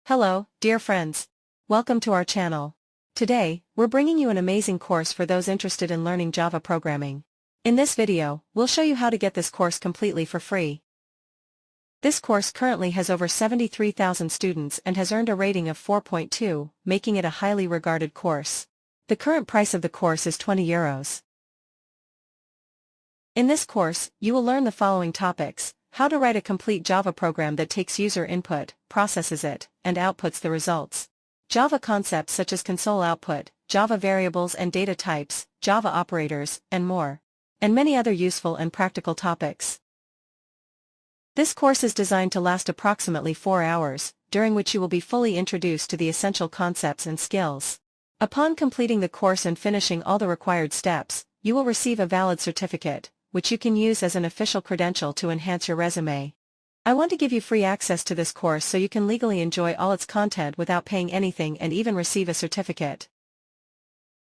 Hello, dear friends. Welcome to our channel. Today, we're bringing you an amazing course for those interested in learning Java programming. In this video, we'll show you how to get this course completely for free. This course currently has over 73,000 students and has earned a rating of 4.2, making it a highly regarded course. The current price of the course is €20. In this course, you will learn the following topics: how to write a complete Java program that takes user input, processes it, and outputs the results. Java concepts such as console output, Java variables and data types, Java operators, and more. And many other useful and practical topics. This course is designed to last approximately 4 hours, during which you will be fully introduced to the essential concepts and skills. Upon completing the course and finishing all the required steps, you will receive a valid certificate, which you can use as an official credential to enhance your resume. I want to give you free access to this course so you can legally enjoy all its content without paying anything and even receive a certificate.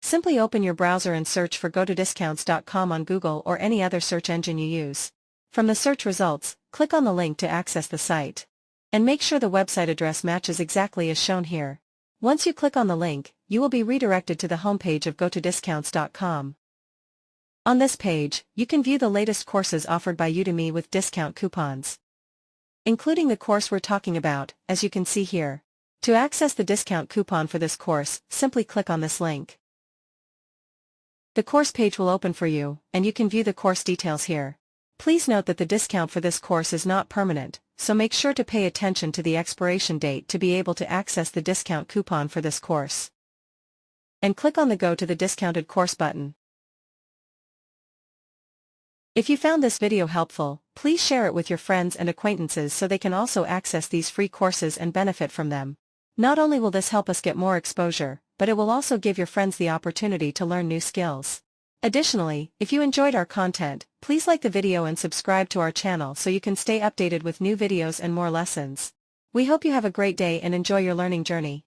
Simply open your browser and search for gotodiscounts.com on Google or any other search engine you use. From the search results, click on the link to access the site. And make sure the website address matches exactly as shown here. Once you click on the link, you will be redirected to the homepage of gotodiscounts.com. On this page, you can view the latest courses offered by Udemy with discount coupons, including the course we're talking about, as you can see here. To access the discount coupon for this course, simply click on this link. The course page will open for you, and you can view the course details here. Please note that the discount for this course is not permanent, so make sure to pay attention to the expiration date to be able to access the discount coupon for this course. And click on the Go to the Discounted Course button. If you found this video helpful, please share it with your friends and acquaintances so they can also access these free courses and benefit from them. Not only will this help us get more exposure, but it will also give your friends the opportunity to learn new skills. Additionally, if you enjoyed our content, please like the video and subscribe to our channel so you can stay updated with new videos and more lessons. We hope you have a great day and enjoy your learning journey.